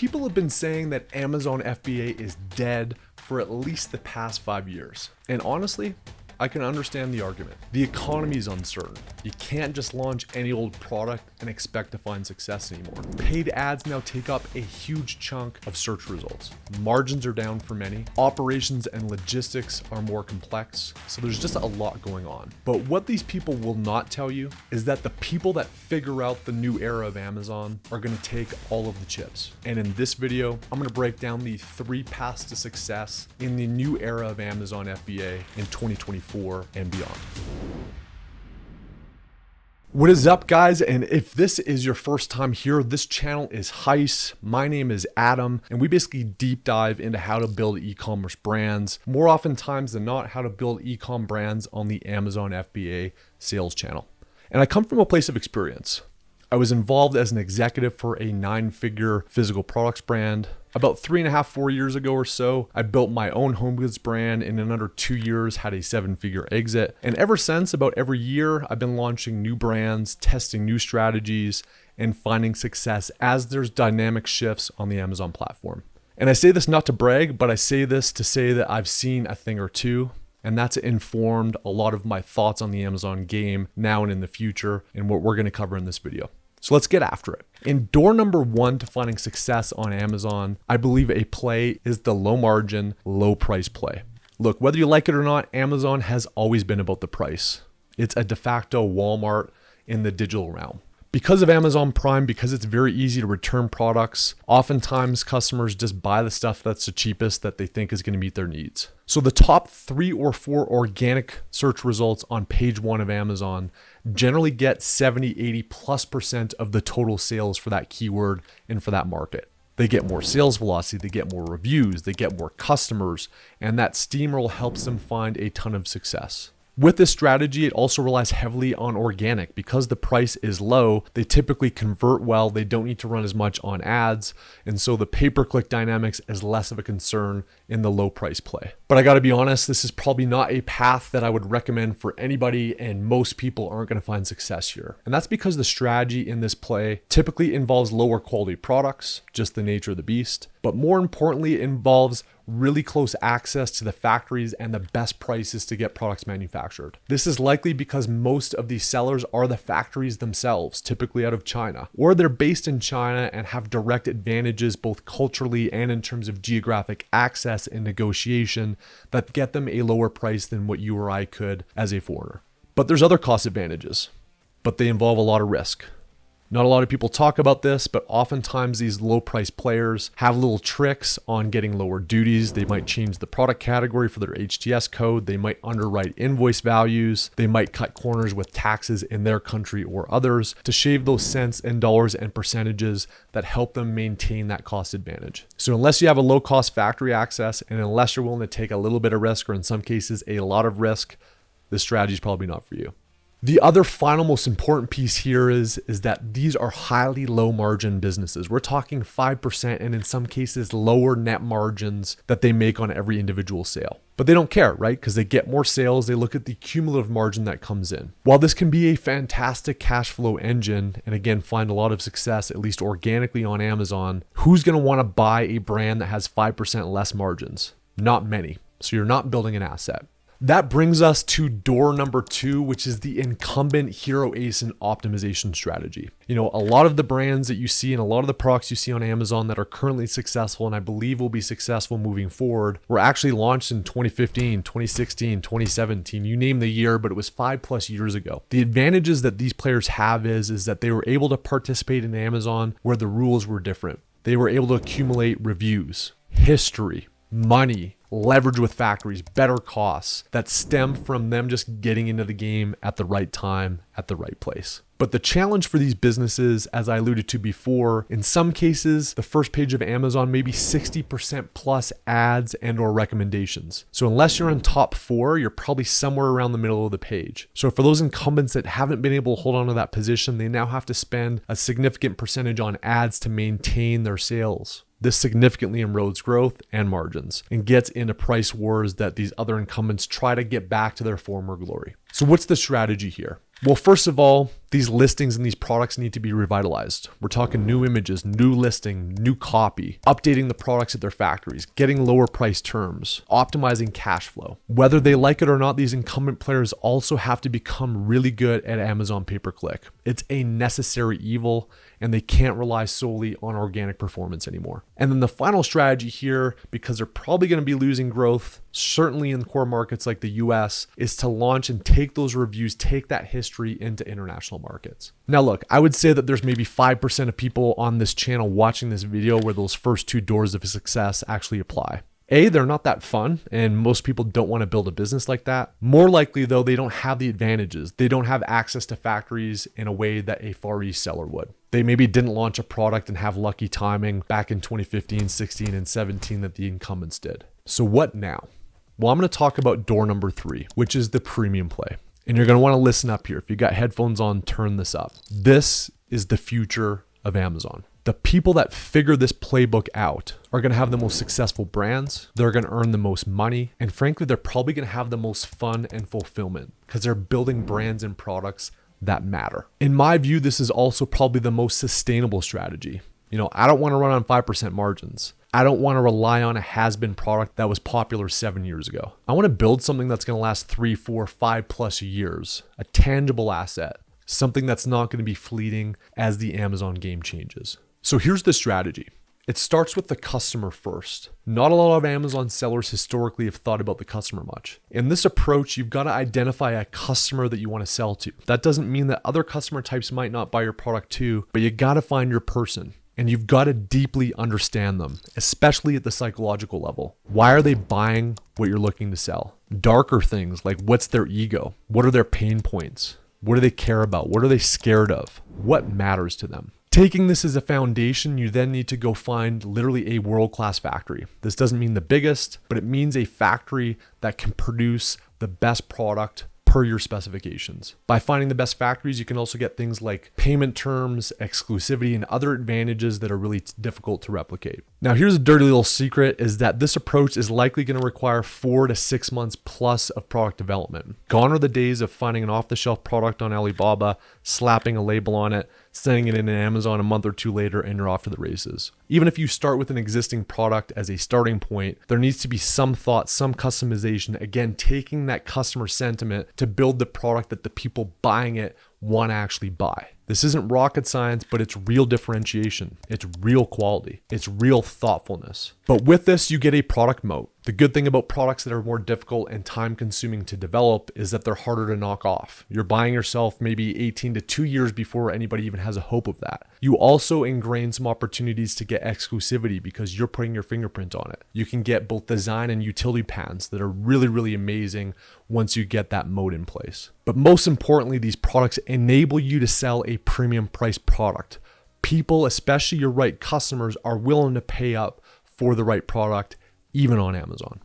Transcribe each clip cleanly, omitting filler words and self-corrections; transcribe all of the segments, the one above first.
people have been saying that Amazon FBA is dead for at least the past 5 years. And honestly, I can understand the argument. The economy is uncertain. You can't just launch any old product and expect to find success anymore. Paid ads now take up a huge chunk of search results. Margins are down for many. Operations and logistics are more complex. So there's just a lot going on. But what these people will not tell you is that the people that figure out the new era of Amazon are going to take all of the chips. And in this video, I'm going to break down the 3 paths to success in the new era of Amazon FBA in 2024 and beyond. What is up, guys? And if this is your first time here, this channel is Heis. My name is Adam, and we basically deep dive into how to build e-commerce brands. More oftentimes than not, how to build e-com brands on the Amazon FBA sales channel. And I come from a place of experience. I was involved as an executive for a 9-figure physical products brand. About 3.5, 4 years ago or so, I built my own home goods brand, and in under 2 years had a 7-figure exit. And ever since, about every year, I've been launching new brands, testing new strategies, and finding success as there's dynamic shifts on the Amazon platform. And I say this not to brag, but I say this to say that I've seen a thing or two, and that's informed a lot of my thoughts on the Amazon game now and in the future, and what we're going to cover in this video. So let's get after it. In door number 1 to finding success on Amazon, I believe a play is the low margin, low price play. Look, whether you like it or not, Amazon has always been about the price. It's a de facto Walmart in the digital realm. Because of Amazon Prime, because it's very easy to return products, oftentimes customers just buy the stuff that's the cheapest that they think is going to meet their needs. So the top 3 or 4 organic search results on page 1 of Amazon generally get 70, 80+% of the total sales for that keyword and for that market. They get more sales velocity, they get more reviews, they get more customers, and that steamroll helps them find a ton of success. With this strategy, it also relies heavily on organic. Because the price is low, they typically convert well, they don't need to run as much on ads, and so the pay-per-click dynamics is less of a concern in the low price play. But I gotta be honest, this is probably not a path that I would recommend for anybody, and most people aren't gonna find success here. And that's because the strategy in this play typically involves lower quality products, just the nature of the beast, but more importantly, it involves really close access to the factories and the best prices to get products manufactured. This is likely because most of these sellers are the factories themselves, typically out of China, or they're based in China and have direct advantages both culturally and in terms of geographic access and negotiation that get them a lower price than what you or I could as a foreigner. But there's other cost advantages, but they involve a lot of risk. Not a lot of people talk about this, but oftentimes these low price players have little tricks on getting lower duties. They might change the product category for their HTS code. They might underwrite invoice values. They might cut corners with taxes in their country or others to shave those cents and dollars and percentages that help them maintain that cost advantage. So unless you have a low cost factory access, and unless you're willing to take a little bit of risk, or in some cases a lot of risk, this strategy is probably not for you. The other final most important piece here is that these are highly low margin businesses. We're talking 5% and in some cases lower net margins that they make on every individual sale. But they don't care, right? Because they get more sales, they look at the cumulative margin that comes in. While this can be a fantastic cash flow engine, and again, find a lot of success, at least organically on Amazon, who's gonna wanna buy a brand that has 5% less margins? Not many. So you're not building an asset. That brings us to door number 2, which is the incumbent hero ASIN optimization strategy. You know, a lot of the brands that you see and a lot of the products you see on Amazon that are currently successful and I believe will be successful moving forward were actually launched in 2015, 2016, 2017, you name the year, but it was 5+ years ago. The advantages that these players have is that they were able to participate in Amazon where the rules were different. They were able to accumulate reviews, history, money, leverage with factories, better costs that stem from them just getting into the game at the right time, at the right place. But the challenge for these businesses, as I alluded to before, in some cases, the first page of Amazon may be 60% plus ads and or recommendations. So unless you're in top 4, you're probably somewhere around the middle of the page. So for those incumbents that haven't been able to hold on to that position, they now have to spend a significant percentage on ads to maintain their sales. This significantly erodes growth and margins and gets into price wars that these other incumbents try to get back to their former glory. So what's the strategy here? Well, first of all, These listings and these products need to be revitalized. We're talking new images, new listing, new copy, updating the products at their factories, getting lower price terms, optimizing cash flow. Whether they like it or not, these incumbent players also have to become really good at Amazon pay-per-click. It's a necessary evil, and they can't rely solely on organic performance anymore. And then the final strategy here, because they're probably going to be losing growth, certainly in core markets like the US, is to launch and take those reviews, take that history into international markets. Now look, I would say that there's maybe 5% of people on this channel watching this video where those first two doors of success actually apply. A, they're not that fun, and most people don't want to build a business like that. More likely though, they don't have the advantages. They don't have access to factories in a way that a Far East seller would. They maybe didn't launch a product and have lucky timing back in 2015, 16, and 17 that the incumbents did. So what now? Well, I'm going to talk about door number 3, which is the premium play. And you're going to want to listen up here. If you got headphones on, turn this up. This is the future of Amazon. The people that figure this playbook out are going to have the most successful brands. They're going to earn the most money. And frankly, they're probably going to have the most fun and fulfillment because they're building brands and products that matter. In my view, this is also probably the most sustainable strategy. I don't want to run on 5% margins. I don't want to rely on a has-been product that was popular 7 years ago. I want to build something that's going to last 3, 4, 5+ years, a tangible asset, something that's not going to be fleeting as the Amazon game changes. So here's the strategy. It starts with the customer first. Not a lot of Amazon sellers historically have thought about the customer much. In this approach, you've got to identify a customer that you want to sell to. That doesn't mean that other customer types might not buy your product too, but you got to find your person. And you've got to deeply understand them, especially at the psychological level. Why are they buying what you're looking to sell? Darker things like what's their ego? What are their pain points? What do they care about? What are they scared of? What matters to them? Taking this as a foundation, you then need to go find literally a world-class factory. This doesn't mean the biggest, but it means a factory that can produce the best product per your specifications. By finding the best factories, you can also get things like payment terms, exclusivity, and other advantages that are really difficult to replicate. Now, here's a dirty little secret is that this approach is likely going to require 4 to 6 months plus of product development. Gone are the days of finding an off-the-shelf product on Alibaba, slapping a label on it, sending it in Amazon a month or two later, and you're off to the races. Even if you start with an existing product as a starting point, there needs to be some thought, some customization, again, taking that customer sentiment to build the product that the people buying it want to actually buy. This isn't rocket science, but it's real differentiation. It's real quality. It's real thoughtfulness. But with this, you get a product moat. The good thing about products that are more difficult and time consuming to develop is that they're harder to knock off. You're buying yourself maybe 18 to 2 years before anybody even has a hope of that. You also ingrain some opportunities to get exclusivity because you're putting your fingerprint on it. You can get both design and utility patents that are really, really amazing once you get that moat in place. But most importantly, these products enable you to sell a premium price product. People, especially your right customers, are willing to pay up for the right product, even on Amazon.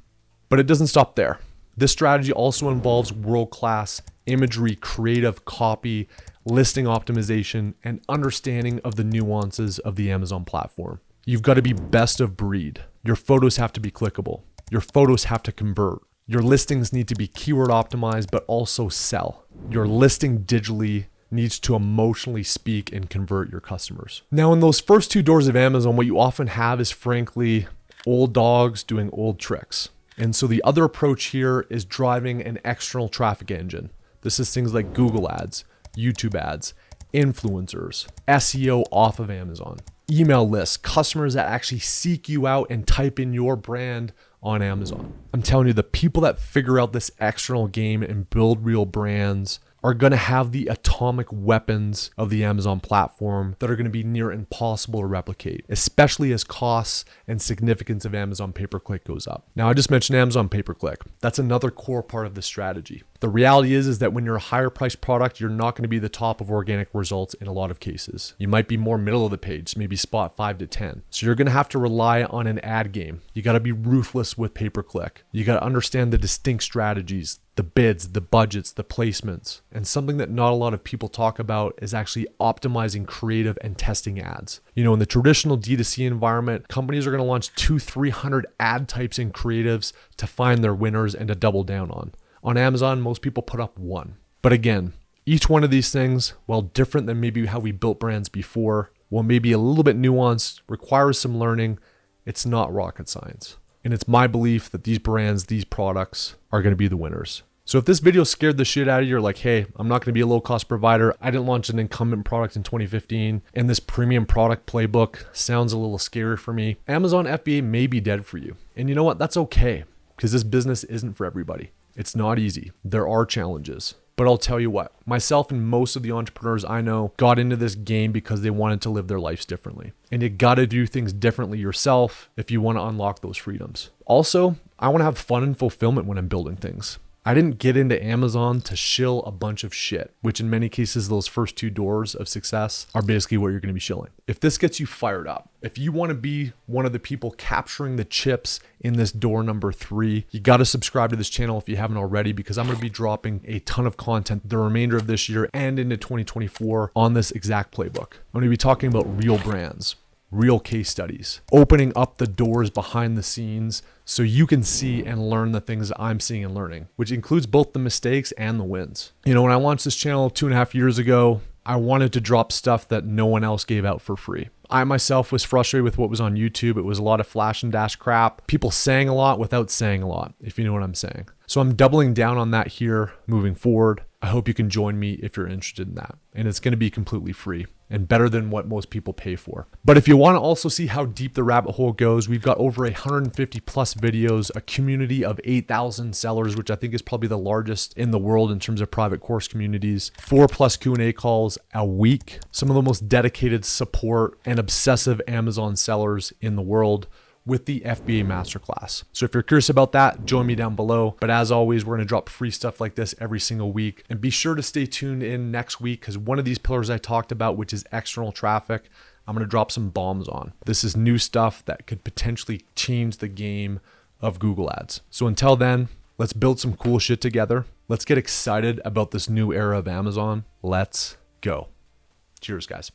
But it doesn't stop there. This strategy also involves world-class imagery, creative copy, listing optimization, and understanding of the nuances of the Amazon platform. You've got to be best of breed. Your photos have to be clickable. Your photos have to convert. Your listings need to be keyword optimized, but also sell. Your listing digitally needs to emotionally speak and convert your customers. Now, in those first two doors of Amazon, what you often have is frankly old dogs doing old tricks. And so the other approach here is driving an external traffic engine. This is things like Google ads, YouTube ads, influencers, SEO off of Amazon, email lists, customers that actually seek you out and type in your brand on Amazon. I'm telling you, the people that figure out this external game and build real brands are going to have the atomic weapons of the Amazon platform that are going to be near impossible to replicate, especially as costs and significance of Amazon pay-per-click goes up. Now, I just mentioned Amazon pay-per-click. That's another core part of this strategy. The reality is that when you're a higher priced product, you're not going to be the top of organic results in a lot of cases. You might be more middle of the page, maybe spot 5 to 10. So you're going to have to rely on an ad game. You got to be ruthless with pay-per-click. You got to understand the distinct strategies, the bids, the budgets, the placements. And something that not a lot of people talk about is actually optimizing creative and testing ads. In the traditional D2C environment, companies are going to launch 200-300 ad types and creatives to find their winners and to double down on. On Amazon, most people put up one. But again, Each one of these things, while different than maybe how we built brands before, while maybe a little bit nuanced, requires some learning, it's not rocket science. And it's my belief that these brands, these products are going to be the winners. So if this video scared the shit out of you, you're like, hey, I'm not going to be a low cost provider. I didn't launch an incumbent product in 2015. And this premium product playbook sounds a little scary for me. Amazon FBA may be dead for you. And you know what? That's okay, because this business isn't for everybody. It's not easy. There are challenges. But I'll tell you what, myself and most of the entrepreneurs I know got into this game because they wanted to live their lives differently. And you got to do things differently yourself if you want to unlock those freedoms. Also, I want to have fun and fulfillment when I'm building things. I didn't get into Amazon to shill a bunch of shit, which in many cases, those first 2 doors of success are basically what you're going to be shilling. If this gets you fired up, if you want to be one of the people capturing the chips in this door number 3, you got to subscribe to this channel if you haven't already, because I'm going to be dropping a ton of content the remainder of this year and into 2024 on this exact playbook. I'm going to be talking about real brands, real case studies, opening up the doors behind the scenes so you can see and learn the things I'm seeing and learning, which includes both the mistakes and the wins. You know, when I launched this channel 2.5 years ago, I wanted to drop stuff that no one else gave out for free. I myself was frustrated with what was on YouTube. It was a lot of flash and dash crap. People saying a lot without saying a lot, if you know what I'm saying. So I'm doubling down on that here moving forward. I hope you can join me if you're interested in that. And it's going to be completely free and better than what most people pay for. But if you want to also see how deep the rabbit hole goes, we've got over 150 plus videos, a community of 8,000 sellers, which I think is probably the largest in the world in terms of private course communities, 4+ Q&A calls a week, some of the most dedicated support and obsessive Amazon sellers in the world, with the FBA Masterclass. So if you're curious about that, join me down below. But as always, we're gonna drop free stuff like this every single week. And be sure to stay tuned in next week, because one of these pillars I talked about, which is external traffic, I'm gonna drop some bombs on. This is new stuff that could potentially change the game of Google Ads. So until then, let's build some cool shit together. Let's get excited about this new era of Amazon. Let's go. Cheers, guys.